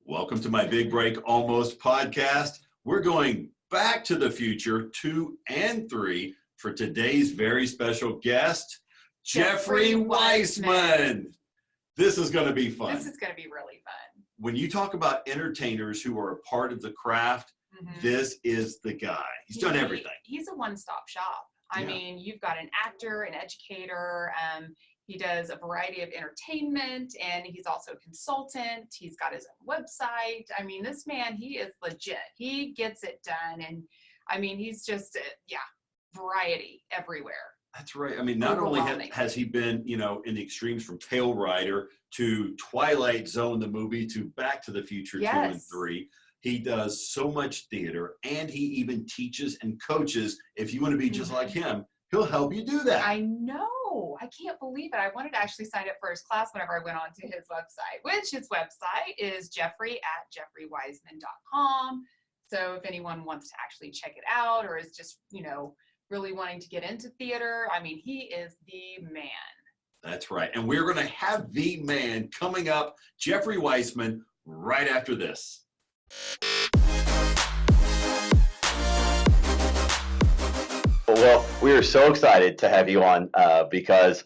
Welcome to my Big Break Almost podcast. We're going back to the future, 2 and 3, for today's very special guest, Jeffrey Weissman. This is going to be fun. This is going to be really fun. When you talk about entertainers who are a part of the craft, this is the guy. He's done everything. He's a one-stop shop. I mean, you've got an actor, an educator. He does a variety of entertainment, and he's also a consultant. He's got his own website. I mean, this man, he is legit. He gets it done. And I mean, he's just, variety everywhere. That's right. I mean, not only has he been, in the extremes from Tail Rider to Twilight Zone, the movie, to Back to the Future 2 and 3. He does so much theater, and he even teaches and coaches. If you want to be just like him, he'll help you do that. I know. I can't believe it. I wanted to actually sign up for his class whenever I went on to his website, which his website is jeffrey@jeffreyweissman.com. So if anyone wants to actually check it out or is just, really wanting to get into theater, I mean, he is the man. That's right. And we're going to have the man coming up, Jeffrey Weissman, right after this. Well, we are so excited to have you on because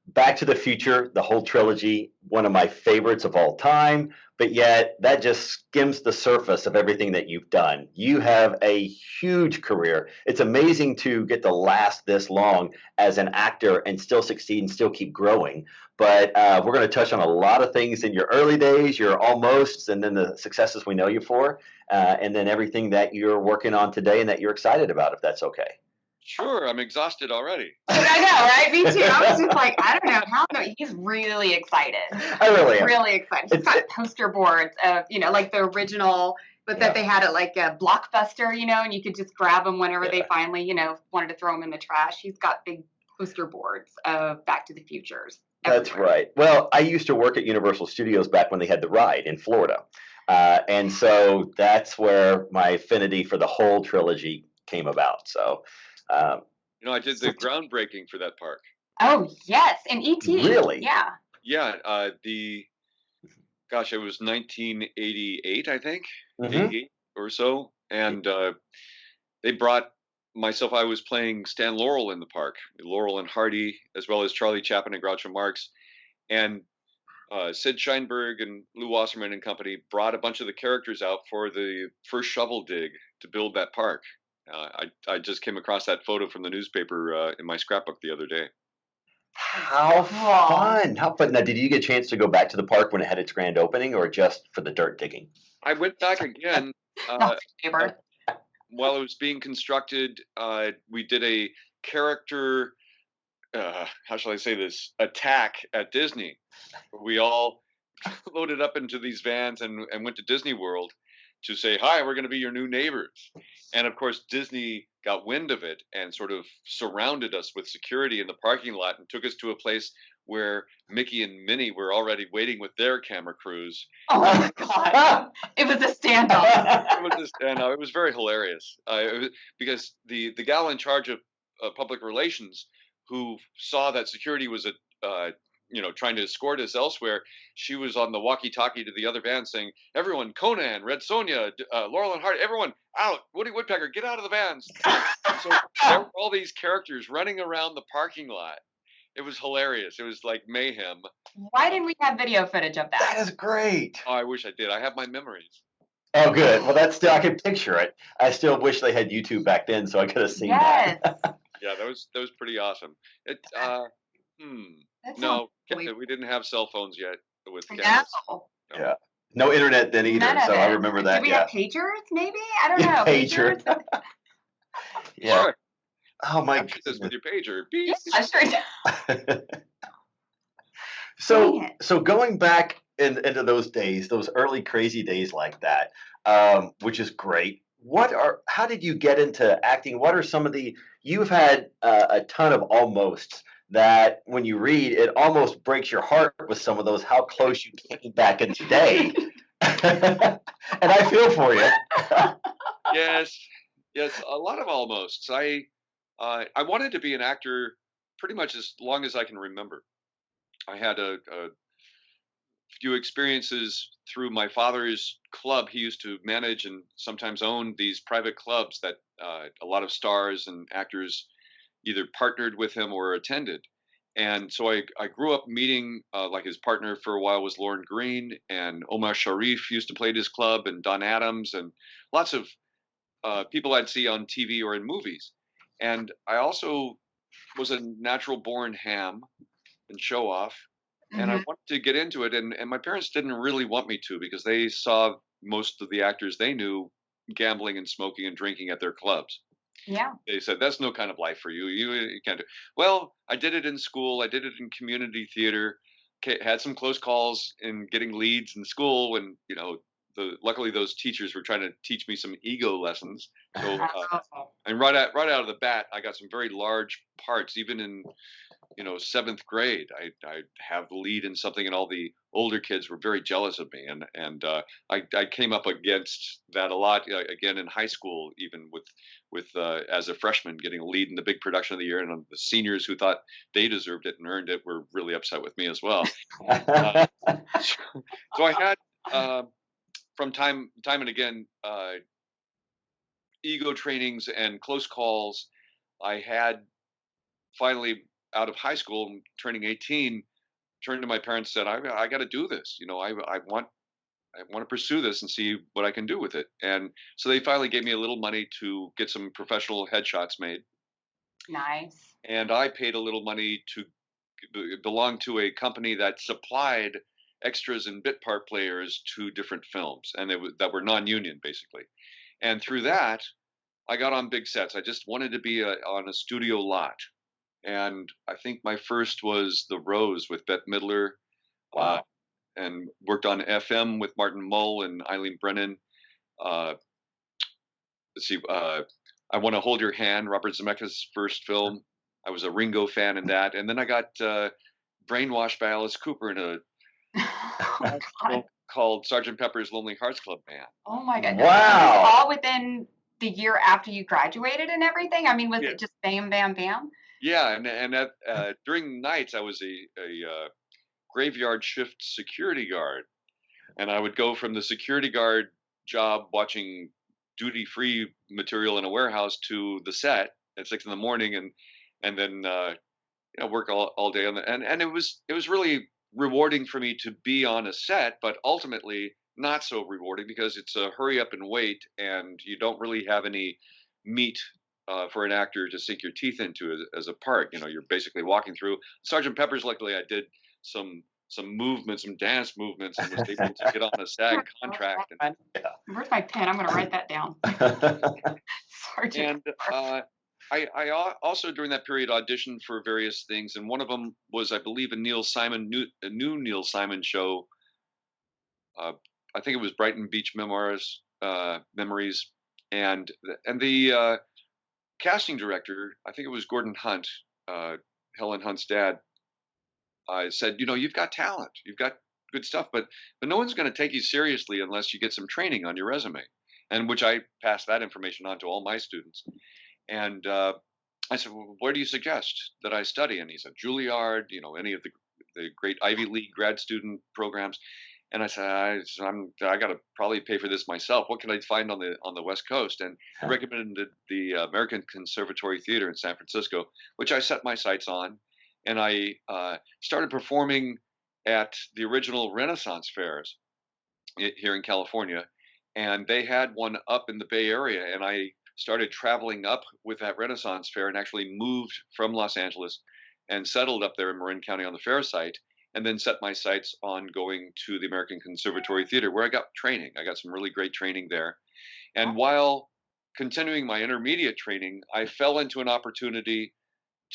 Back to the Future, the whole trilogy, one of my favorites of all time, but yet that just skims the surface of everything that you've done. You have a huge career. It's amazing to get to last this long as an actor and still succeed and still keep growing. But we're going to touch on a lot of things in your early days, your almosts, and then the successes we know you for, and then everything that you're working on today and that you're excited about, if that's okay. Sure, I'm exhausted already. I know, right? Me too. I was just like, I don't know how. No, he's really excited. I really am. Really excited. He's got poster boards of, like the original, but that they had at like a Blockbuster, and you could just grab them whenever they finally, wanted to throw them in the trash. He's got big poster boards of Back to the Futures. That's right. Well, I used to work at Universal Studios back when they had the ride in Florida. And so that's where my affinity for the whole trilogy came about. So, I did the groundbreaking for that park. Oh, yes. And E.T. Really? Yeah. Yeah. It was 1988, I think, 88 or so. And they brought myself, I was playing Stan Laurel in the park, Laurel and Hardy, as well as Charlie Chaplin and Groucho Marx. And Sid Sheinberg and Lou Wasserman and company brought a bunch of the characters out for the first shovel dig to build that park. I just came across that photo from the newspaper in my scrapbook the other day. How fun! How fun! Now, did you get a chance to go back to the park when it had its grand opening, or just for the dirt digging? I went back again. While it was being constructed, we did a character, how shall I say this, attack at Disney. We all loaded up into these vans and went to Disney World to say, hi, we're going to be your new neighbors. And of course, Disney got wind of it and sort of surrounded us with security in the parking lot and took us to a place where Mickey and Minnie were already waiting with their camera crews. Oh my God. It was a standoff. It was very hilarious. Because the gal in charge of public relations who saw that security was trying to escort us elsewhere, she was on the walkie-talkie to the other van saying, everyone, Conan, Red Sonja, Laurel and Hardy, everyone out, Woody Woodpecker, get out of the vans. So there were all these characters running around the parking lot. It was hilarious. It was like mayhem. Why didn't we have video footage of that? That is great. Oh, I wish I did. I have my memories. Oh, good. Well, I can picture it. I still wish they had YouTube back then, so I could have seen that. Yeah, that was pretty awesome. We didn't have cell phones yet with cameras. No. Yeah. No internet then either, so I remember that. Did we have pagers, maybe? I don't know. Pager. Yeah. Sure. Oh, my goodness. With your pager. Yeah, sure. So going back into those days, those early crazy days like that, which is great. How did you get into acting? What are some of you've had a ton of almosts that when you read, it almost breaks your heart with some of those, how close you came back in the day. And I feel for you. Yes, a lot of almosts. I wanted to be an actor pretty much as long as I can remember. I had a few experiences through my father's club. He used to manage and sometimes own these private clubs that a lot of stars and actors either partnered with him or attended. And so I grew up meeting, like his partner for a while was Lauren Green, and Omar Sharif used to play at his club, and Don Adams, and lots of people I'd see on TV or in movies. And I also was a natural born ham and show off. And I wanted to get into it. And my parents didn't really want me to, because they saw most of the actors they knew gambling and smoking and drinking at their clubs. Yeah. They said, that's no kind of life for you. You can't do it. Well, I did it in school. I did it in community theater. Had some close calls in getting leads in school when, luckily those teachers were trying to teach me some ego lessons. So, and right out of the bat, I got some very large parts, even in, 7th grade. I have the lead in something, and all the older kids were very jealous of me. And I came up against that a lot, again, in high school, even with as a freshman, getting a lead in the big production of the year. And the seniors who thought they deserved it and earned it were really upset with me as well. So I had, from time and again, ego trainings and close calls. I had finally, out of high school, turning 18, turned to my parents and said, I got to do this. I want to pursue this and see what I can do with it. And so they finally gave me a little money to get some professional headshots made. Nice. And I paid a little money to belong to a company that supplied extras and bit part players to different films, and that were non-union, basically. And through that, I got on big sets. I just wanted to be on a studio lot. And I think my first was The Rose with Bette Midler. Wow. And worked on FM with Martin Mull and Eileen Brennan. Let's see, I Want to Hold Your Hand, Robert Zemeckis' first film. I was a Ringo fan in that. And then I got brainwashed by Alice Cooper in a film called Sgt. Pepper's Lonely Hearts Club Band. Oh my God. Wow. All within the year after you graduated and everything? I mean, was it just bam, bam, bam? Yeah, and that, during nights I was a graveyard shift security guard, and I would go from the security guard job watching duty-free material in a warehouse to the set at 6 a.m. and then work all day on and it was really rewarding for me to be on a set, but ultimately not so rewarding because it's a hurry up and wait, and you don't really have any meat for an actor to sink your teeth into as a part. You're basically walking through. Sgt. Pepper's, luckily, I did some movements, some dance movements, and was able to get on a SAG contract. Where's my pen? I'm going to write that down. And I also, during that period, auditioned for various things, and one of them was, I believe, a new Neil Simon show. I think it was Brighton Beach Memories, and the casting director, I think it was Gordon Hunt, Helen Hunt's dad, said, you've got talent, you've got good stuff, but no one's going to take you seriously unless you get some training on your resume. And which I passed that information on to all my students. And I said, well, where do you suggest that I study? And he said, Juilliard, any of the great Ivy League grad student programs. And I said, I got to probably pay for this myself. What can I find on the West Coast? And he recommended the American Conservatory Theater in San Francisco, which I set my sights on. And I started performing at the original Renaissance fairs here in California. And they had one up in the Bay Area. And I started traveling up with that Renaissance fair and actually moved from Los Angeles and settled up there in Marin County on the fair site. And then set my sights on going to the American Conservatory Theater, where I got training. I got some really great training there. And while continuing my intermediate training, I fell into an opportunity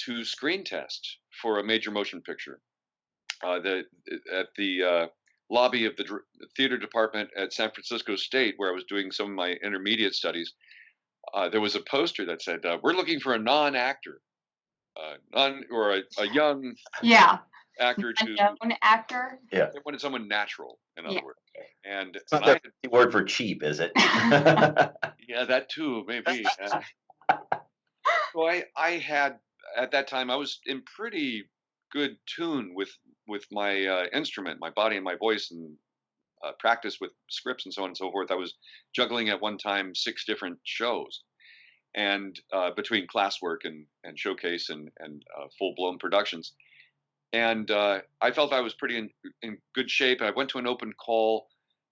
to screen test for a major motion picture. At the lobby of the theater department at San Francisco State, where I was doing some of my intermediate studies, there was a poster that said, we're looking for a non-actor, or a young... actor to an actor. Yeah. They wanted someone natural, in other words. And it's not the word for cheap, is it? Yeah, that too, maybe. So I had, at that time, I was in pretty good tune with with my instrument, my body and my voice, and practice with scripts and so on and so forth. I was juggling at one time 6 different shows, and between classwork and showcase and full-blown productions. And I felt I was pretty in good shape. I went to an open call.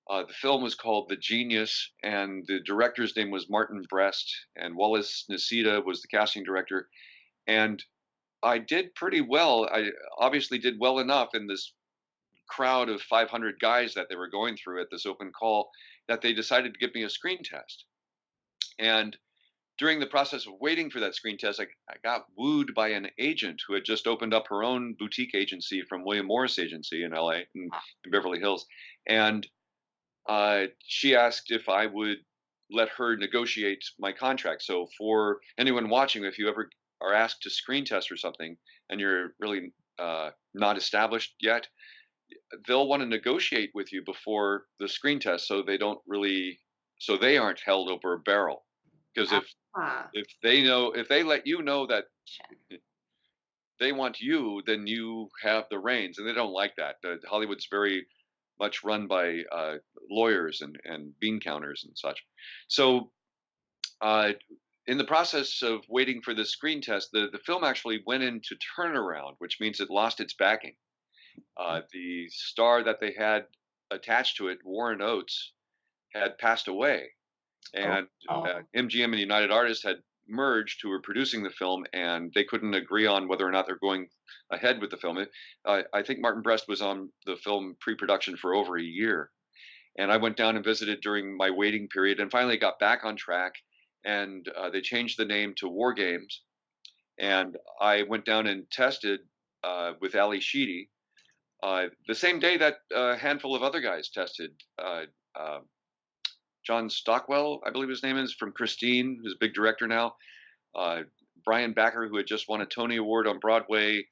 The film was called The Genius, and the director's name was Martin Brest, and Wallace Nacita was the casting director. And I did pretty well. I obviously did well enough in this crowd of 500 guys that they were going through at this open call that they decided to give me a screen test. And during the process of waiting for that screen test, I got wooed by an agent who had just opened up her own boutique agency from William Morris Agency in LA, in Beverly Hills. And she asked if I would let her negotiate my contract. So for anyone watching, if you ever are asked to screen test or something and you're really not established yet, they'll want to negotiate with you before the screen test, so they aren't held over a barrel. Because if they let you know that they want you, then you have the reins, and they don't like that. Hollywood's very much run by lawyers and bean counters and such. So in the process of waiting for the screen test, the film actually went into turnaround, which means it lost its backing. The star that they had attached to it, Warren Oates, had passed away. And MGM and United Artists had merged, who were producing the film, and they couldn't agree on whether or not they're going ahead with the film. I think Martin Brest was on the film pre-production for over a year. And I went down and visited during my waiting period and finally got back on track. And they changed the name to War Games. And I went down and tested with Ali Sheedy the same day that a handful of other guys tested. John Stockwell, I believe his name is, from Christine, who's a big director now. Brian Backer, who had just won a Tony Award on Broadway.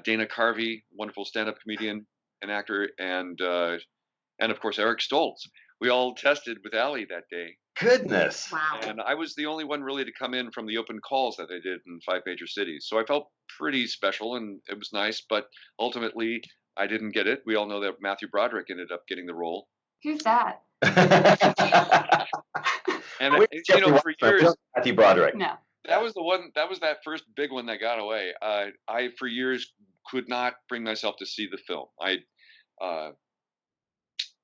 Dana Carvey, wonderful stand-up comedian and actor, and of course Eric Stoltz. We all tested with Ali that day. Goodness! Wow. And I was the only one really to come in from the open calls that they did in 5 major cities. So I felt pretty special, and it was nice. But ultimately, I didn't get it. We all know that Matthew Broderick ended up getting the role. Who's that? And for years, Matthew Broderick. No. That was the one. That was that first big one that got away. I for years could not bring myself to see the film. I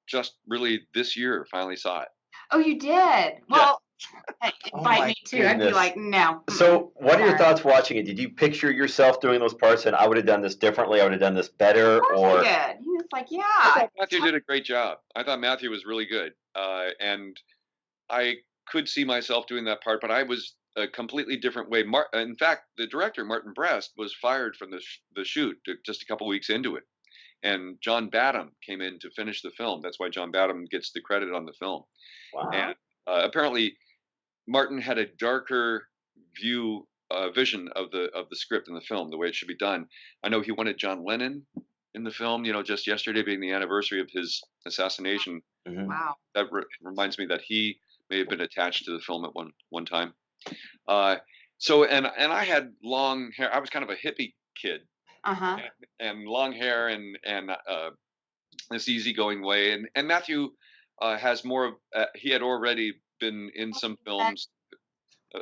just really this year finally saw it. Oh, you did? Well, invite me too. Goodness. I'd be like, no. So what are your thoughts watching it? Did you picture yourself doing those parts and I would have done this differently, I would have done this better? Of course you did. He was like, yeah. I thought Matthew did a great job. I thought Matthew was really good. And I could see myself doing that part, but I was a completely different way. In fact, the director, Martin Brest, was fired from the shoot just a couple weeks into it. And John Badham came in to finish the film. That's why John Badham gets the credit on the film. Wow. And apparently, Martin had a darker vision of the script in the film, the way it should be done. I know he wanted John Lennon in the film. Just yesterday being the anniversary of his assassination. Mm-hmm. Wow. That reminds me that he may have been attached to the film at one time. So I had long hair. I was kind of a hippie kid. Uh-huh. And long hair and this easygoing way. And Matthew has more of, he had already been in some films.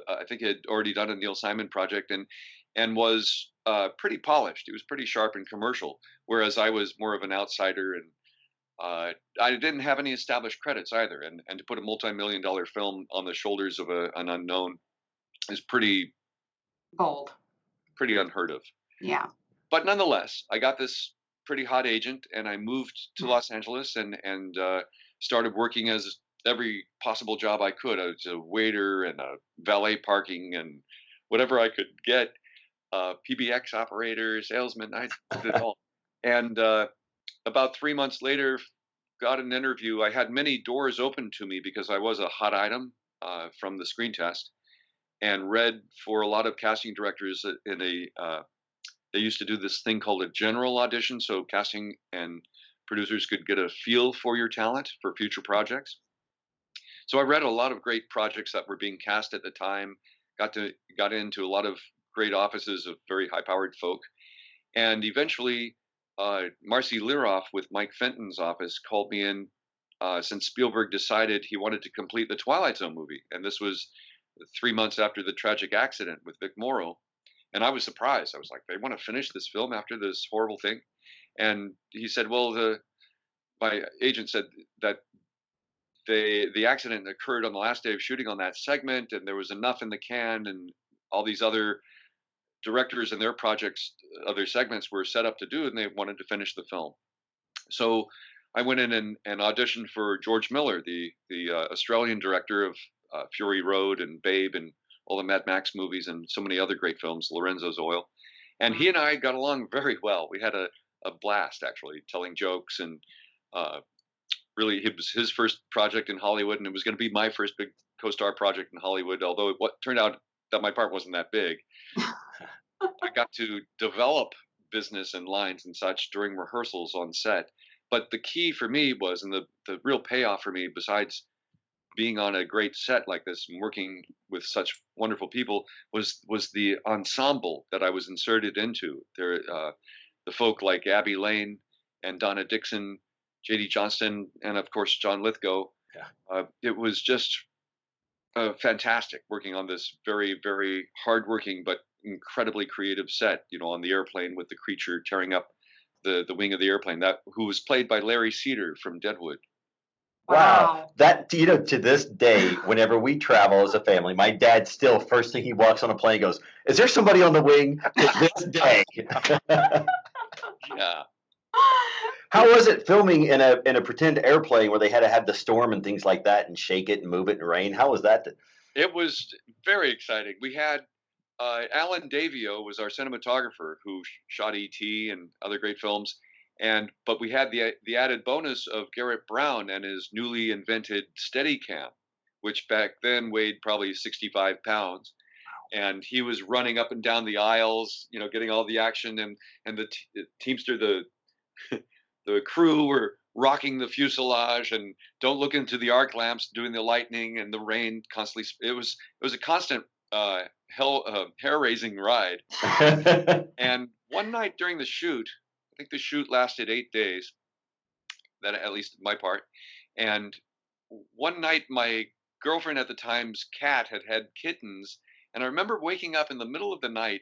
I think he had already done a Neil Simon project and was pretty polished. He was pretty sharp and commercial, whereas I was more of an outsider, and I didn't have any established credits either. And to put a multi-million-dollar film on the shoulders of an unknown is pretty bold, pretty unheard of. Yeah. But nonetheless, I got this pretty hot agent, and I moved to Los Angeles and started working as every possible job I could. I was a waiter and a valet parking and whatever I could get, PBX operator, salesman. I did it all. And about 3 months later, got an interview. I had many doors open to me because I was a hot item from the screen test, and read for a lot of casting directors in they used to do this thing called a general audition, so casting and producers could get a feel for your talent for future projects. So I read a lot of great projects that were being cast at the time, got into a lot of great offices of very high-powered folk, and eventually Marcy Liroff with Mike Fenton's office called me in since Spielberg decided he wanted to complete the Twilight Zone movie. And this was 3 months after the tragic accident with Vic Morrow. And I was surprised. I was like, they want to finish this film after this horrible thing? And he said, well, my agent said that the accident occurred on the last day of shooting on that segment, and there was enough in the can, and all these other directors and their projects, other segments were set up to do, and they wanted to finish the film. So I went in and auditioned for George Miller, the Australian director of Fury Road and Babe and all the Mad Max movies and so many other great films, Lorenzo's Oil. And he and I got along very well. We had a blast, actually, telling jokes, and really it was his first project in Hollywood, and it was going to be my first big co-star project in Hollywood, although it turned out that my part wasn't that big. I got to develop business and lines and such during rehearsals on set. But the key for me was, and the real payoff for me, besides being on a great set like this and working with such wonderful people, was the ensemble that I was inserted into. There, the folk like Abby Lane and Donna Dixon, J.D. Johnston, and of course John Lithgow. Yeah. It was just fantastic working on this very, very hardworking but incredibly creative set. You know, on the airplane with the creature tearing up the wing of the airplane, who was played by Larry Cedar from Deadwood. Wow. That, you know, to this day, whenever we travel as a family, my dad still, first thing he walks on a plane, goes, "Is there somebody on the wing?" To this day. Yeah. How was it filming in a pretend airplane where they had to have the storm and things like that and shake it and move it in rain? How was that? It was very exciting. We had Alan Davio was our cinematographer who shot E.T. and other great films. But we had the added bonus of Garrett Brown and his newly invented Steadicam, which back then weighed probably 65 pounds. And he was running up and down the aisles, you know, getting all the action, and the teamster, the crew were rocking the fuselage and don't look into the arc lamps, doing the lightning and the rain constantly. It was a constant hair-raising ride. And one night during the shoot, I think the shoot lasted 8 days, that at least my part. And one night my girlfriend at the time's cat had kittens. And I remember waking up in the middle of the night,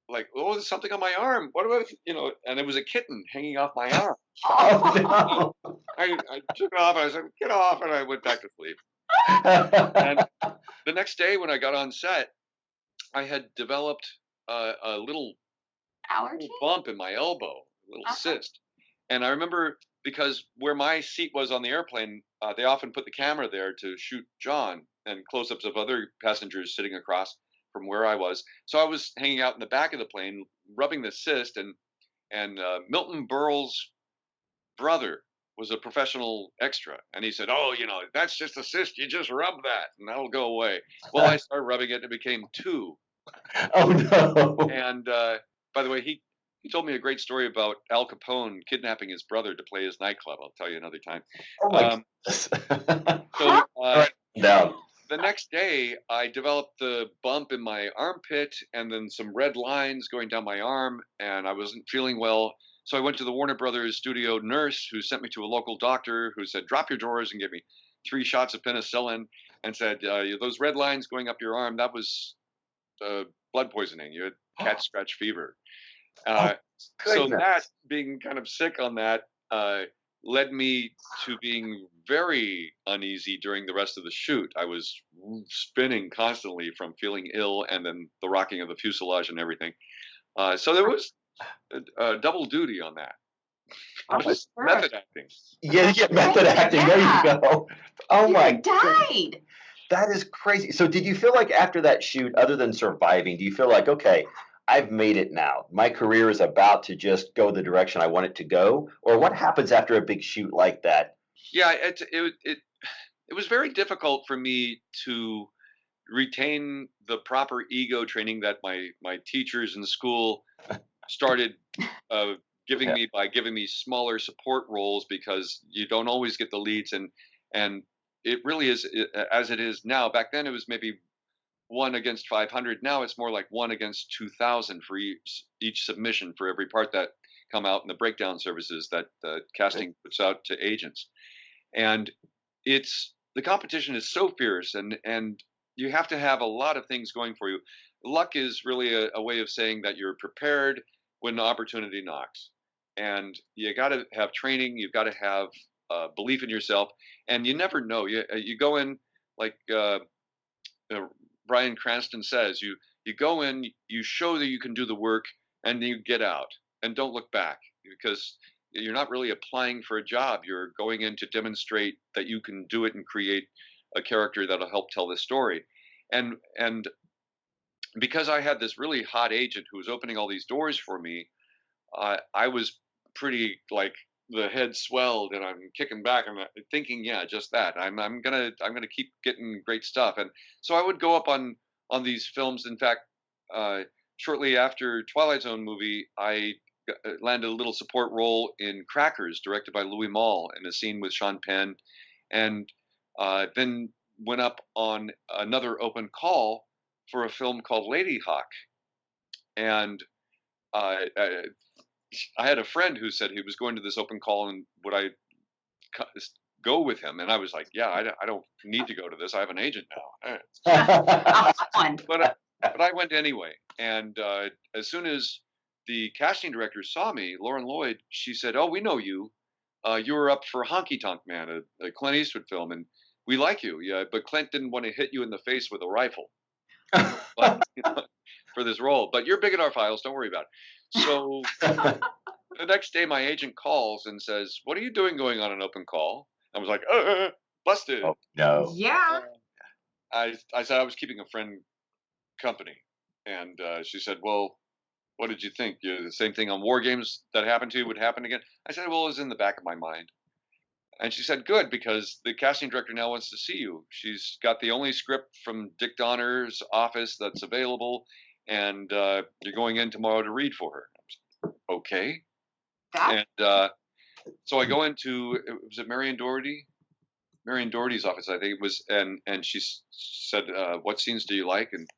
like, oh, there's something on my arm. What about, you know, and it was a kitten hanging off my arm. Oh, no. I took it off and I said, "Get off." And I went back to sleep. And the next day when I got on set, I had developed a little bump in my elbow, a little cyst. And I remember, because where my seat was on the airplane, they often put the camera there to shoot John and close-ups of other passengers sitting across from where I was. So I was hanging out in the back of the plane, rubbing the cyst, and Milton Berle's brother was a professional extra, and he said, "Oh, you know, that's just a cyst. You just rub that, and that'll go away." Well, I started rubbing it, and it became 2. Oh no! And by the way, he told me a great story about Al Capone kidnapping his brother to play his nightclub. I'll tell you another time. Oh my So no. the next day, I developed the bump in my armpit and then some red lines going down my arm, and I wasn't feeling well. So I went to the Warner Brothers studio nurse, who sent me to a local doctor, who said, "Drop your drawers," and gave me 3 shots of penicillin, and said, "Those red lines going up your arm, that was blood poisoning. You had cat scratch fever." So that, being kind of sick on that, led me to being very uneasy during the rest of the shoot. I was spinning constantly from feeling ill and then the rocking of the fuselage and everything. So there was double duty on that. Method acting. Yeah, method acting. There you go. Oh my God. Died. That is crazy. So did you feel like after that shoot, other than surviving, do you feel like, okay, I've made it now, my career is about to just go the direction I want it to go? Or what happens after a big shoot like that? Yeah, it was very difficult for me to retain the proper ego training that my teachers in school started giving me by giving me smaller support roles, because you don't always get the leads, and it really is as it is now. Back then it was maybe 1 against 500. Now it's more like 1 against 2,000 for each submission for every part that come out in the breakdown services that the casting puts out to agents. And the competition is so fierce, and you have to have a lot of things going for you. Luck is really a way of saying that you're prepared when the opportunity knocks. And you got to have training. You've got to have belief in yourself. And you never know. You go in like Bryan Cranston says, you go in, you show that you can do the work, and then you get out. And don't look back, because you're not really applying for a job. You're going in to demonstrate that you can do it and create a character that'll help tell this story. And because I had this really hot agent who was opening all these doors for me, I was pretty like the head swelled, and I'm kicking back and thinking, yeah, just that. I'm gonna keep getting great stuff. And so I would go up on these films. In fact, shortly after Twilight Zone movie, I landed a little support role in Crackers, directed by Louis Malle, in a scene with Sean Penn, and then went up on another open call for a film called Lady Hawk. And I had a friend who said he was going to this open call, and would I go with him? And I was like, yeah, I don't need to go to this. I have an agent now. But I went anyway. And as soon as the casting director saw me, Lauren Lloyd, she said, "Oh, we know you. You were up for Honky Tonk Man, a Clint Eastwood film, and we like you. Yeah, but Clint didn't want to hit you in the face with a rifle for this role. But you're big in our files. Don't worry about it." So the next day, my agent calls and says, "What are you doing going on an open call?" I was like, busted. Oh, no. Yeah. I said I was keeping a friend company, and she said, "Well, what did you think? The same thing on War Games that happened to you would happen again?" I said, "Well, it was in the back of my mind." And she said, "Good, because the casting director now wants to see you. She's got the only script from Dick Donner's office that's available, and you're going in tomorrow to read for her." Okay. And so I go into, was it Marion Doherty? Marion Doherty's office, I think it was, and she said, "What scenes do you like?" And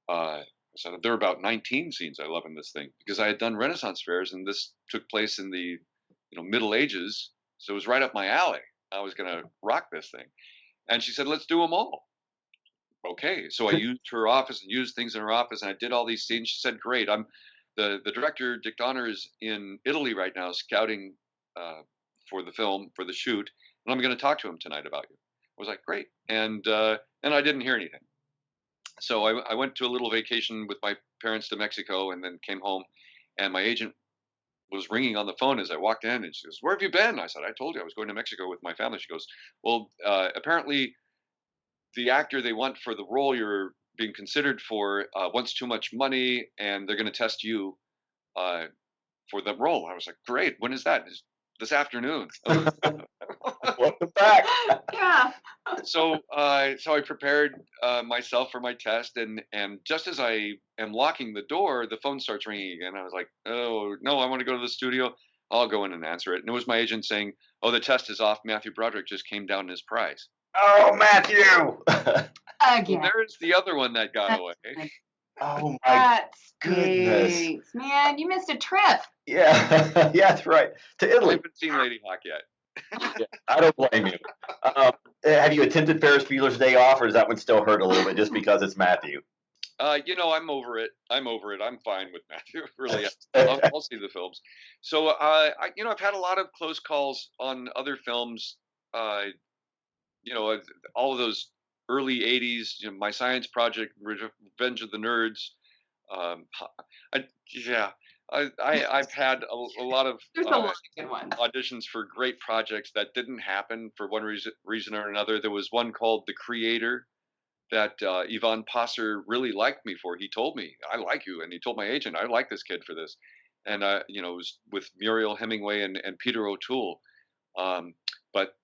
I said, "There are about 19 scenes I love in this thing," because I had done Renaissance fairs, and this took place in the Middle Ages, so it was right up my alley. I was going to rock this thing. And she said, "Let's do them all." Okay, so I used her office and used things in her office, and I did all these scenes. She said, "Great. The director, Dick Donner, is in Italy right now scouting for the film, for the shoot, and I'm going to talk to him tonight about you." I was like, "Great." And I didn't hear anything. So I went to a little vacation with my parents to Mexico, and then came home, and my agent was ringing on the phone as I walked in, and she goes, "Where have you been?" I said, "I told you I was going to Mexico with my family." She goes, "Well, apparently the actor they want for the role you're being considered for wants too much money, and they're going to test you for the role." I was like, "Great. When is that?" "This afternoon." Welcome back. Yeah. So I prepared myself for my test, and just as I am locking the door, the phone starts ringing again. I was like, "Oh no, I want to go to the studio. I'll go in and answer it." And it was my agent saying, "Oh, the test is off. Matthew Broderick just came down in his prize." Oh, Matthew. Again. So there's the other one that got away. Oh my That's goodness. great. Man, you missed a trip. Yeah. Yeah, that's right. To I Italy. haven't seen Lady Hawk yet. Yeah, I don't blame you. Have you attempted Ferris Bueller's Day Off, or does that one still hurt a little bit just because it's Matthew? I'm over it. I'm fine with Matthew. Really, I'll see the films. So, I've had a lot of close calls on other films. All of those early '80s. My Science Project, Revenge of the Nerds. I've had a lot of There's a lot of good ones. auditions for great projects that didn't happen for one reason or another. There was one called The Creator that Yvonne Passer really liked me for. He told me, "I like you," and he told my agent, "I like this kid for this." And it was with Muriel Hemingway and Peter O'Toole. But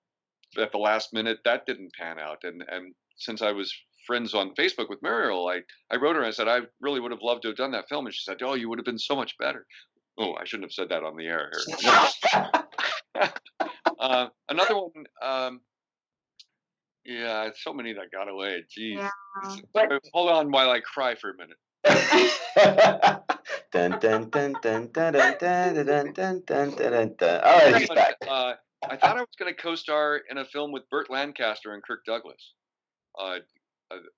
at the last minute, that didn't pan out. And since I was friends on Facebook with Muriel, I wrote her and I said, "I really would have loved to have done that film." And she said, "Oh, you would have been so much better." Oh, I shouldn't have said that on the air here. Another one, so many that got away. Jeez. Yeah. Hold on while I cry for a minute. Dun, dun, dun, dun, dun, dun, dun, dun, dun, dun, dun, dun. All right, he's back. I thought I was going to co-star in a film with Burt Lancaster and Kirk Douglas.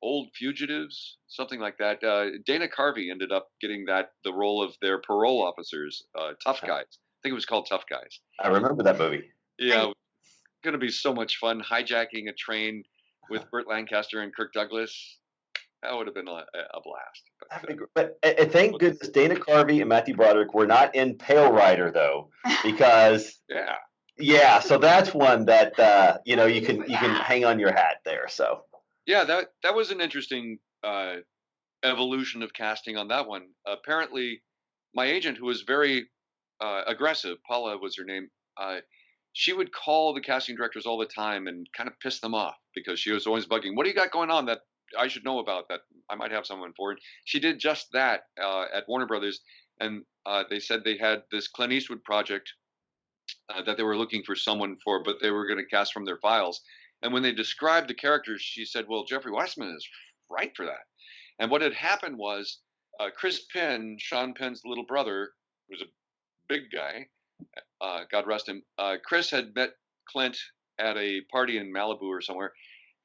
Old Fugitives, something like that. Dana Carvey ended up getting the role of their parole officers, Tough Guys. I think it was called Tough Guys. I remember that movie. Yeah, going to be so much fun hijacking a train with Burt Lancaster and Kirk Douglas. That would have been a blast. But thank goodness Dana Carvey and Matthew Broderick were not in Pale Rider though, because yeah. So that's one that you can hang on your hat there. So yeah, that was an interesting evolution of casting on that one. Apparently, my agent, who was very aggressive, Paula was her name. She would call the casting directors all the time and kind of piss them off because she was always bugging. What do you got going on that I should know about that I might have someone for it? She did just that at Warner Brothers, and they said they had this Clint Eastwood project that they were looking for someone for, but they were going to cast from their files. And when they described the characters, she said, "Well, Jeffrey Weissman is right for that." And what had happened was Chris Penn, Sean Penn's little brother, was a big guy. God rest him. Chris had met Clint at a party in Malibu or somewhere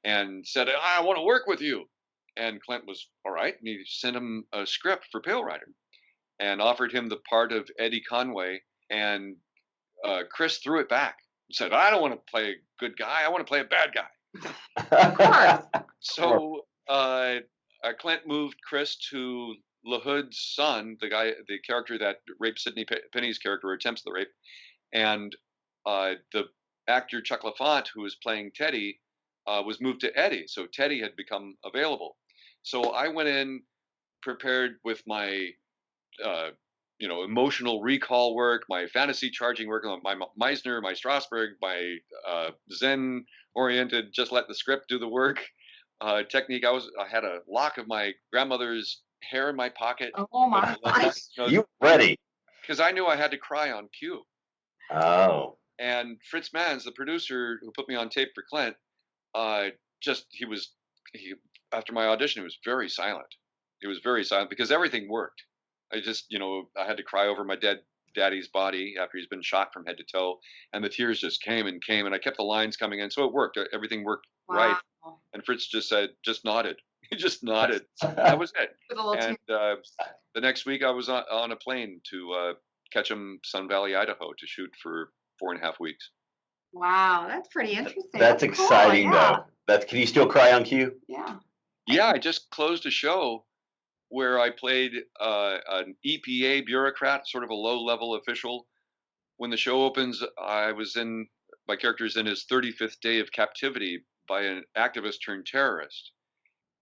and said, "I want to work with you." And Clint was all right. And he sent him a script for Pale Rider and offered him the part of Eddie Conway. And Chris threw it back and said, "I don't want to play a good guy. I want to play a bad guy." Of course. So Clint moved Chris to LaHood's son, the character that raped Sidney Penny's character, or attempts the rape. And the actor Chuck LaFont, who was playing Teddy, was moved to Eddie. So Teddy had become available. So I went in prepared with my, emotional recall work, my fantasy charging work, my Meisner, my Strasberg, my Zen-oriented, just let the script do the work technique. I had a lock of my grandmother's hair in my pocket. Oh my gosh. You ready? Because I knew I had to cry on cue. Oh. And Fritz Mans, the producer who put me on tape for Clint, after my audition, he was very silent. He was very silent because everything worked. I had to cry over my dead daddy's body after he's been shot from head to toe, and the tears just came, and I kept the lines coming in, so it worked. Everything worked right. And Fritz just nodded. He just nodded. That was it. And the next week, I was on a plane to Ketchum, Sun Valley, Idaho, to shoot for 4.5 weeks. Wow, that's pretty interesting. That's exciting, though. Can you still cry on cue? Yeah. Yeah, I just closed a show where I played an EPA bureaucrat, sort of a low-level official. When the show opens, my character's in his 35th day of captivity by an activist turned terrorist.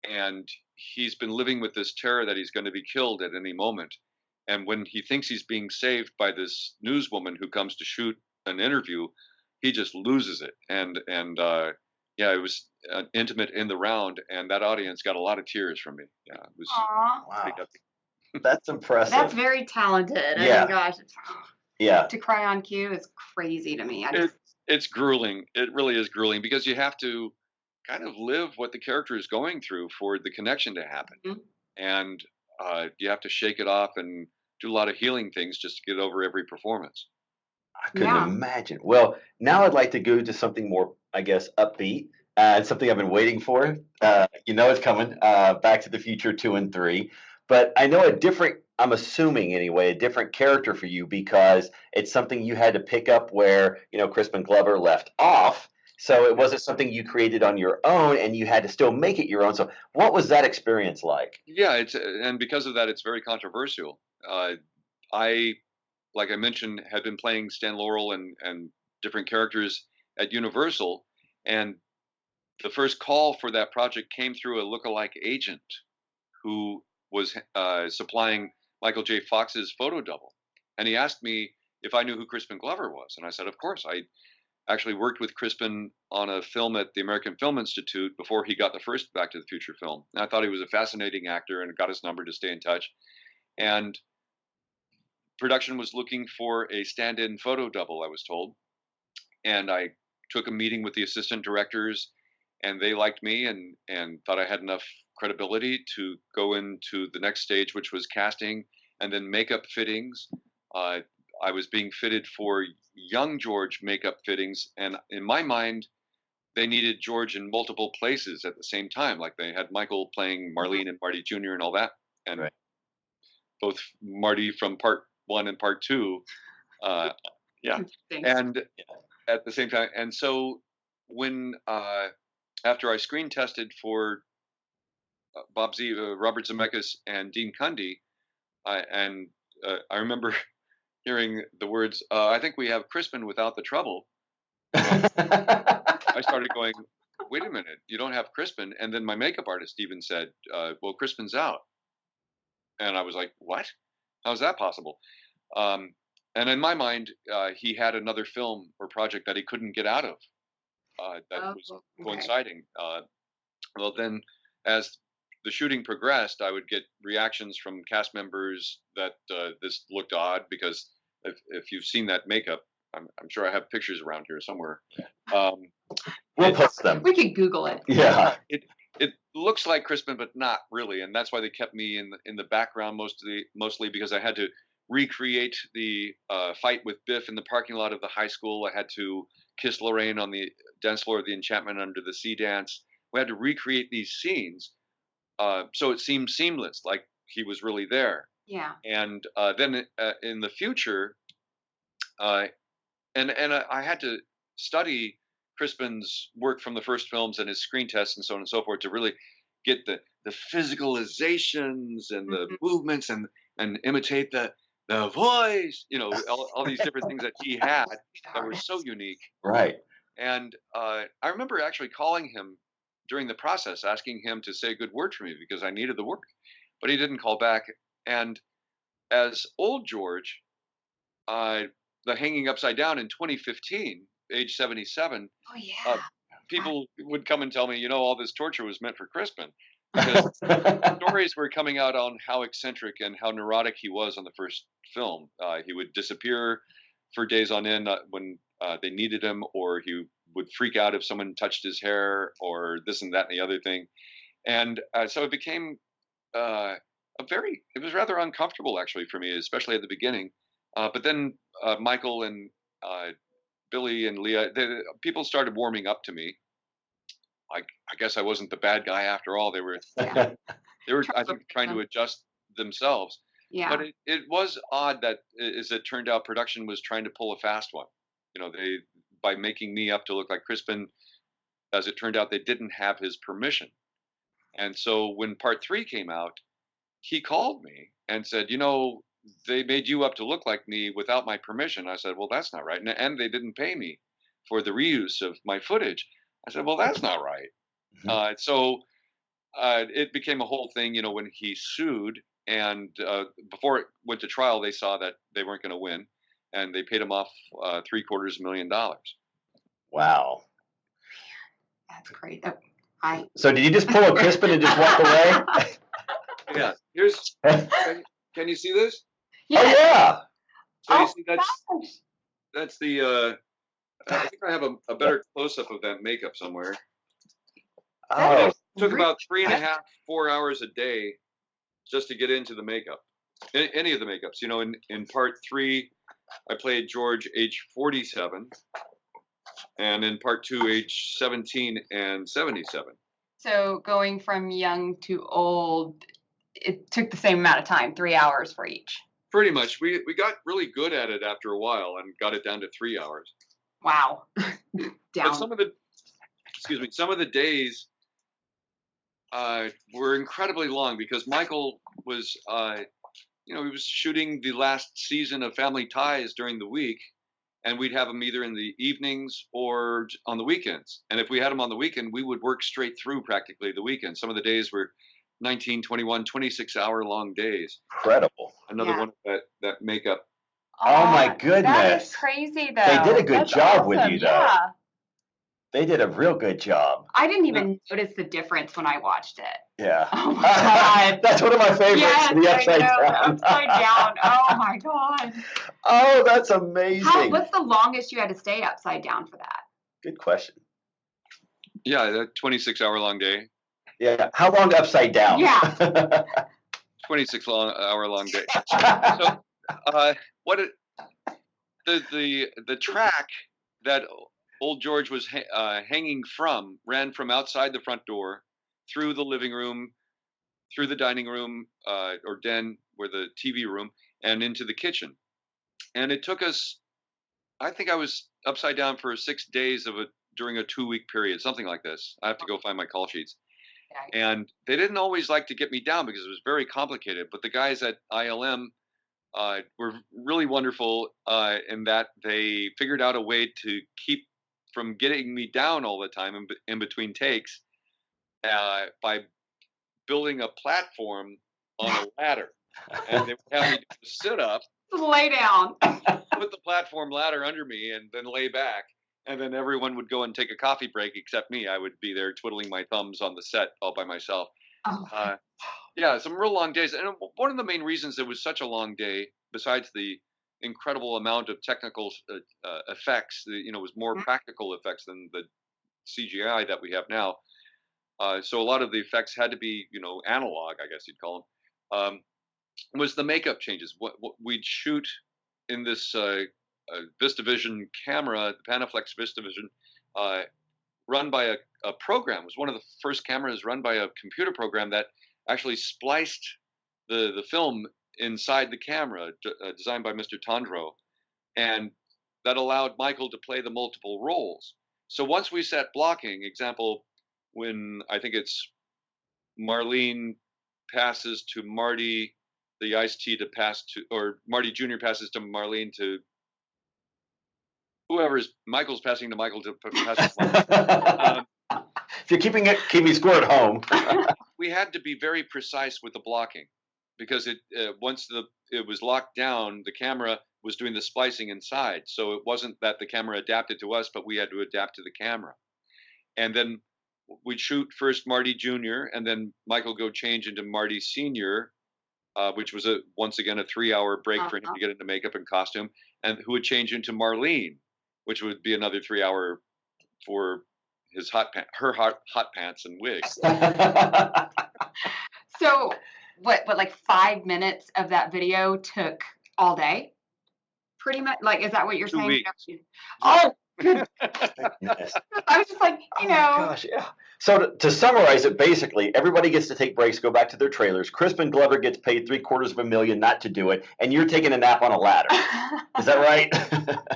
And he's been living with this terror that he's going to be killed at any moment. And when he thinks he's being saved by this newswoman who comes to shoot an interview, he just loses it. And it was intimate in the round, and that audience got a lot of tears from me. Yeah, it was. Wow. That's impressive. That's very talented. Yeah. Oh my gosh. Yeah. To cry on cue is crazy to me. It's grueling. It really is grueling because you have to kind of live what the character is going through for the connection to happen. Mm-hmm. And you have to shake it off and do a lot of healing things just to get over every performance. I couldn't imagine. Well, now I'd like to go to something more, I guess, upbeat. It's something I've been waiting for. It's coming, Back to the Future 2 and 3. But I know I'm assuming anyway, a different character for you because it's something you had to pick up where, Crispin Glover left off. So it wasn't something you created on your own and you had to still make it your own. So what was that experience like? Yeah, and because of that, it's very controversial. Like I mentioned, had been playing Stan Laurel and different characters at Universal. And the first call for that project came through a lookalike agent who was supplying Michael J. Fox's photo double. And he asked me if I knew who Crispin Glover was. And I said, of course. I actually worked with Crispin on a film at the American Film Institute before he got the first Back to the Future film. And I thought he was a fascinating actor and got his number to stay in touch. And production was looking for a stand-in photo double, I was told. And I took a meeting with the assistant directors, and they liked me and thought I had enough credibility to go into the next stage, which was casting. and then makeup fittings. I was being fitted for young George makeup fittings, and in my mind, they needed George in multiple places at the same time. Like they had Michael playing Marlene and Marty Jr. and all that, and both Marty from part 1 and part 2. And at the same time. And so when after I screen tested for Robert Zemeckis and Dean Cundy, I remember hearing the words, "I think we have Crispin without the trouble." I started going, "Wait a minute, you don't have Crispin?" And then my makeup artist even said, "Well, Crispin's out." And I was like, "What? How is that possible?" And in my mind, he had another film or project that he couldn't get out of that was coinciding. Well, then as the shooting progressed, I would get reactions from cast members that this looked odd, because if you've seen that makeup, I'm sure I have pictures around here somewhere. We'll post them. We could Google it. Yeah. It looks like Crispin, but not really, and that's why they kept me in the background mostly because I had to recreate the fight with Biff in the parking lot of the high school. I had to kiss Lorraine on the dance floor of the Enchantment Under the Sea dance. We had to recreate these scenes, so it seemed seamless, like he was really there. Yeah. And then in the future, and I had to study Crispin's work from the first films and his screen tests and so on and so forth to really get the physicalizations and the movements and imitate the voice, all these different things that he had that were so unique. Right. And I remember actually calling him during the process, asking him to say a good word for me because I needed the work, but he didn't call back. And as old George, the Hanging Upside Down in 2015, age 77, people would come and tell me, all this torture was meant for Crispin. Because stories were coming out on how eccentric and how neurotic he was on the first film. He would disappear for days on end when they needed him, or he would freak out if someone touched his hair, or this and that and the other thing. And so it became it was rather uncomfortable actually for me, especially at the beginning. But then Michael and Billy and Leah, people started warming up to me. I guess I wasn't the bad guy after all. They were, I think, trying to adjust themselves. Yeah. But it was odd that, as it turned out, production was trying to pull a fast one. By making me up to look like Crispin, as it turned out, they didn't have his permission. And so when part 3 came out, he called me and said, they made you up to look like me without my permission. I said, well, that's not right. And they didn't pay me for the reuse of my footage. I said, well, that's not right. Mm-hmm. So it became a whole thing, when he sued. And before it went to trial, they saw that they weren't going to win. And they paid him off $750,000. Wow. That's great. So did you just pull a Crispin and just walk away? Yeah. Here's. Can you see this? Yeah. Oh, yeah. So you see that's the. I think I have a better close-up of that makeup somewhere. Oh. It took about 3.5, 4 hours a day just to get into the makeup. Any of the makeups. In part 3, I played George age 47. And in part 2, age 17 and 77. So going from young to old, it took the same amount of time, 3 hours for each. Pretty much. We got really good at it after a while and got it down to 3 hours. Wow. But some of the days were incredibly long because Michael was, he was shooting the last season of Family Ties during the week, and we'd have him either in the evenings or on the weekends. And if we had him on the weekend, we would work straight through practically the weekend. Some of the days were 19, 21, 26-hour long days. Incredible. Another one of that makeup. Oh my goodness. That is crazy, though. They did a good job awesome. with you, though. Yeah. They did a real good job. I didn't even notice the difference when I watched it. Yeah. Oh my God. That's one of my favorites. Yes, the upside down. Upside down. Oh my God. Oh, that's amazing. What's the longest you had to stay upside down for that? Good question. Yeah, that 26-hour long day. Yeah. How long upside down? Yeah. 26-hour-long day. So, the track that old George was hanging from ran from outside the front door, through the living room, through the dining room or den, where the TV room, and into the kitchen. And it took us, I think I was upside down for 6 days during a 2-week period, something like this. I have to go find my call sheets. And they didn't always like to get me down because it was very complicated. But the guys at ILM were really wonderful in that they figured out a way to keep from getting me down all the time in between takes by building a platform on a ladder. And they would have me do a sit-up, lay down, put the platform ladder under me, and then lay back. And then everyone would go and take a coffee break except me. I would be there twiddling my thumbs on the set all by myself. Oh. Yeah, some real long days. And one of the main reasons it was such a long day, besides the incredible amount of technical effects, it was more practical effects than the CGI that we have now. So a lot of the effects had to be, analog, I guess you'd call them, was the makeup changes. What we'd shoot in this VistaVision camera, the Panaflex VistaVision, run by a program. It was one of the first cameras run by a computer program that actually spliced the film inside the camera, designed by Mr. Tondreau. And that allowed Michael to play the multiple roles. So once we set blocking, example, when I think it's Marlene passes to Marty, the iced tea to pass to, or Marty Jr. passes to Marlene to Michael's passing to Michael to pass to Marlene. If you're keeping score at home. We had to be very precise with the blocking because once it was locked down, the camera was doing the splicing inside. So it wasn't that the camera adapted to us, but we had to adapt to the camera. And then we'd shoot first Marty Jr. and then Michael go change into Marty Sr., which was once again a 3-hour break for him to get into makeup and costume, and who would change into Marlene, which would be another 3-hour for her hot pants and wigs. So what like 5 minutes of that video took all day? Pretty much, like, is that what you're 2 saying? weeks. Oh, good. I was just like, Oh gosh, yeah. So to summarize it, basically, everybody gets to take breaks, go back to their trailers. Crispin Glover gets paid $750,000 not to do it, and you're taking a nap on a ladder. Is that right?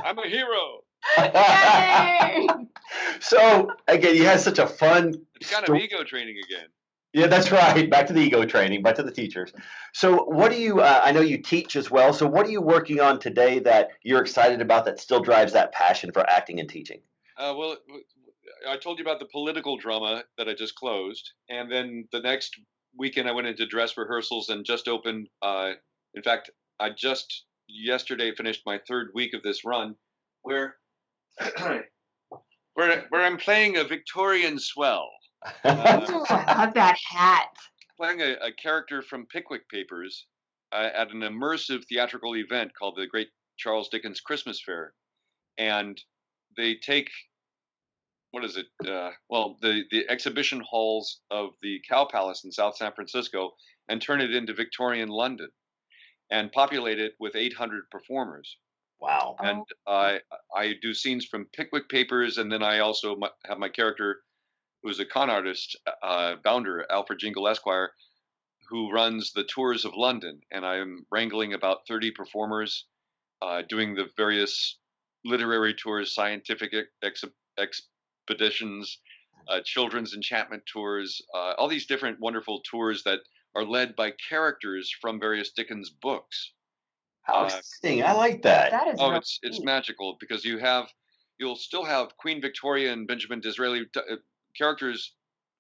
I'm a hero. Yay! So again, you had such a fun. It's kind of ego training again. Yeah, that's right. Back to the ego training, back to the teachers. So what do you, I know you teach as well, so what are you working on today that you're excited about that still drives that passion for acting and teaching? Well, I told you about the political drama that I just closed. And then the next weekend I went into dress rehearsals and just opened, in fact, I just yesterday finished my 3rd week of this run where I'm playing a Victorian swell. I love that hat. Playing a character from Pickwick Papers at an immersive theatrical event called the Great Charles Dickens Christmas Fair. And they take, the exhibition halls of the Cow Palace in South San Francisco and turn it into Victorian London and populate it with 800 performers. Wow. And I do scenes from Pickwick Papers, and then I also have my character, who's a con artist, Bounder, Alfred Jingle Esquire, who runs the tours of London. And I'm wrangling about 30 performers, doing the various literary tours, scientific expeditions, children's enchantment tours, all these different wonderful tours that are led by characters from various Dickens books. How interesting. I like that. That is it's magical because you'll still have Queen Victoria and Benjamin Disraeli characters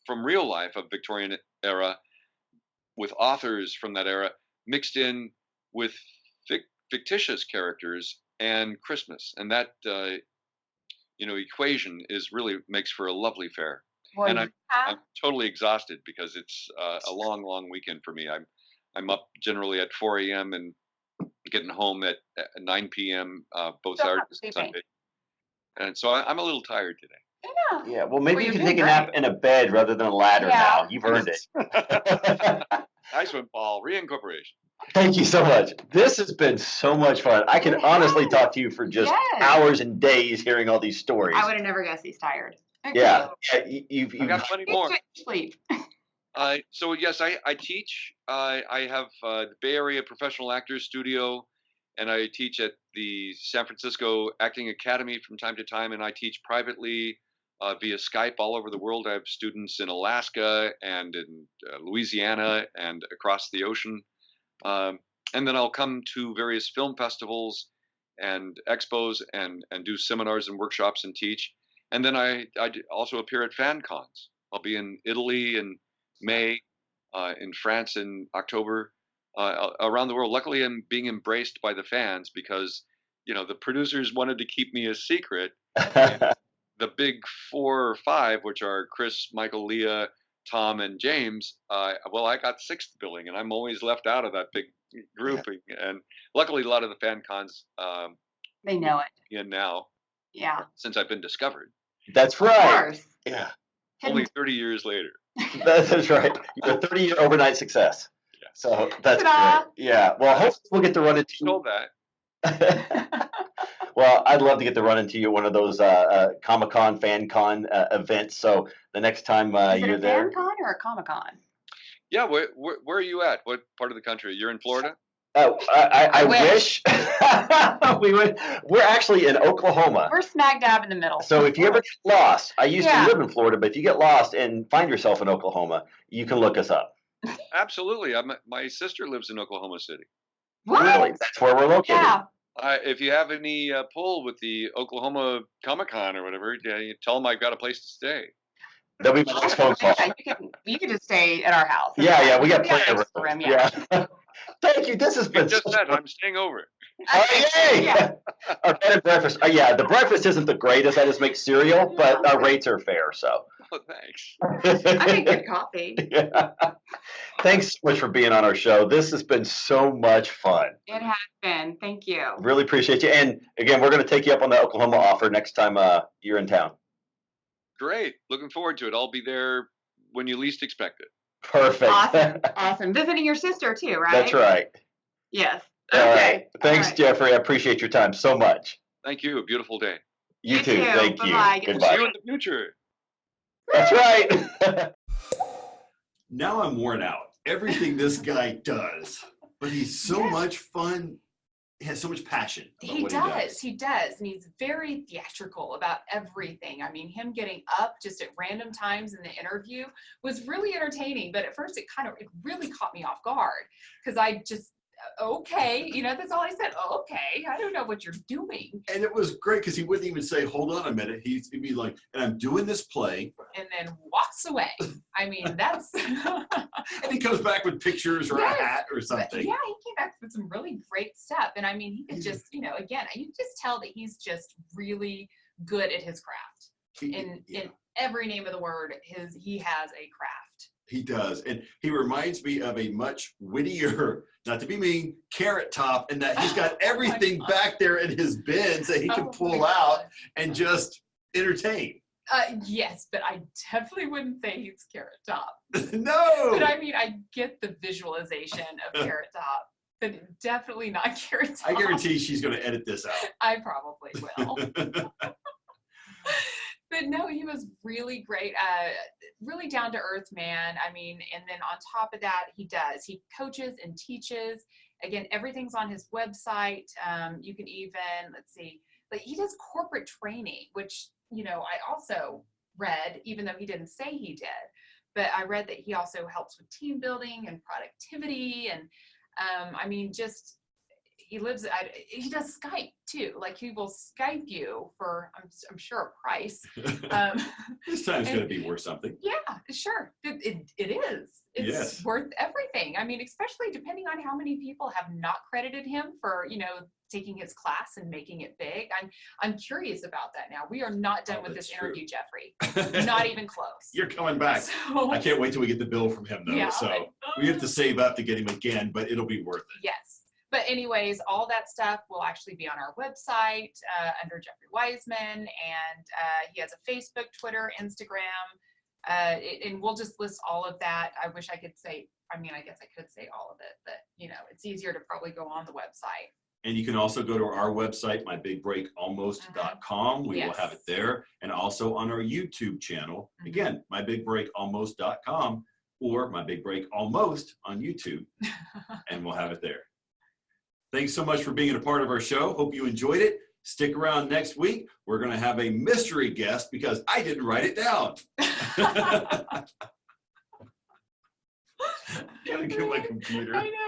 from real life of Victorian era with authors from that era mixed in with fictitious characters and Christmas. And that, equation makes for a lovely fair. Well, and I'm totally exhausted because it's a long, long weekend for me. I'm up generally at 4 a.m. and getting home at 9 p.m. Both Saturdays and Sunday. And so I'm a little tired today. Yeah, well, maybe you can take a nap in a bed rather than a ladder now. You've earned it. Nice one, Paul. Reincorporation. Thank you so much. This has been so much fun. I can honestly talk to you for just hours and days hearing all these stories. I would have never guessed he's tired. Okay. Yeah. You've got plenty more. Sleep. So yes, I teach. I have the Bay Area Professional Actors Studio, and I teach at the San Francisco Acting Academy from time to time, and I teach privately via Skype all over the world. I have students in Alaska and in Louisiana and across the ocean. And then I'll come to various film festivals and expos and do seminars and workshops and teach. And then I also appear at fan cons. I'll be in Italy in May, in France in October, around the world. Luckily, I'm being embraced by the fans because, the producers wanted to keep me a secret. The big 4 or 5, which are Chris, Michael, Leah, Tom, and James, I got 6th billing, and I'm always left out of that big grouping. And luckily, a lot of the fan cons, they know it. Now. Yeah. Since I've been discovered. That's right. Of course. Yeah. Only 30 years later. That's right. You're a 30-year overnight success. Yeah. So that's Ta-da! great. Yeah. Well, hopefully we'll get to run into you. Told that. Well, I'd love to get to run into you at one of those Comic-Con, Fan-Con events. So the next time you're there. Is it a Fan-Con or a Comic-Con? Yeah, where are you at? What part of the country? You're in Florida? Oh, I wish. We're actually in Oklahoma. We're smack dab in the middle. So if you ever get lost, I used to live in Florida, but if you get lost and find yourself in Oklahoma, you can look us up. Absolutely. My sister lives in Oklahoma City. What? Really? That's where we're located. Yeah. If you have any pull with the Oklahoma Comic-Con or whatever, you tell them I've got a place to stay. That'll be my next phone call. You can just stay at our house. Yeah, we got plenty of room. Yeah. Thank you. This has been just that. I'm staying over. Oh, yay! Yeah. Our bed and breakfast. The breakfast isn't the greatest. I just make cereal, but our rates are fair. So. Oh, thanks. I make good coffee. Yeah. Thanks so much for being on our show. This has been so much fun. It has been. Thank you. Really appreciate you. And again, we're going to take you up on the Oklahoma offer next time you're in town. Great. Looking forward to it. I'll be there when you least expect it. Perfect. Awesome. Visiting your sister too, right? That's right. Yes. Okay. All right. Thanks, Jeffrey. I appreciate your time so much. Thank you. A beautiful day. You too. Thank you. Bye-bye. Goodbye. See you in the future. That's right. Now I'm worn out. Everything this guy does, but he's so much fun. He has so much passion. He does. And he's very theatrical about everything. I mean, him getting up just at random times in the interview was really entertaining. But at first it really caught me off guard because I just, okay, that's all I said. Okay, I don't know what you're doing. And it was great because he wouldn't even say, hold on a minute. He'd be like, and I'm doing this play. And then walks away. I mean, that's... And he comes back with pictures or a hat or something. But yeah, he came back with some really great stuff. And I mean, he could just, again, you just tell that he's just really good at his craft. In every name of the word, he has a craft. He does. And he reminds me of a much wittier, not to be mean, Carrot Top, in that he's got everything back there in his bins that he can pull out and just entertain. Yes, but I definitely wouldn't say he's Carrot Top. No! But I mean, I get the visualization of Carrot Top, but definitely not Carrot Top. I guarantee she's going to edit this out. I probably will. But no, he was really great, really down-to-earth man. I mean, and then on top of that, he coaches and teaches. Again, everything's on his website. You can even, like he does corporate training, which, I also read, even though he didn't say he did, but I read that he also helps with team building and productivity. And I mean, just, he does Skype too. Like he will Skype you for, I'm sure, a price. This time's going to be worth something. Yeah, sure. It is. It's worth everything. I mean, especially depending on how many people have not credited him for, taking his class and making it big. I'm curious about that now. We are not done with this interview, Jeffrey. Not even close. You're coming back. So, I can't wait till we get the bill from him, though. Yeah, so we have to save up to get him again, but it'll be worth it. Yes. But anyways, all that stuff will actually be on our website under Jeffrey Weissman, and he has a Facebook, Twitter, Instagram. And we'll just list all of that. I wish I could say, I guess I could say all of it, but it's easier to probably go on the website. And you can also go to our website, mybigbreakalmost.com. We will have it there. And also on our YouTube channel, again, mybigbreakalmost.com or My Big Break Almost on YouTube. And we'll have it there. Thanks so much for being a part of our show. Hope you enjoyed it. Stick around next week. We're going to have a mystery guest because I didn't write it down. Gotta get my computer. I know.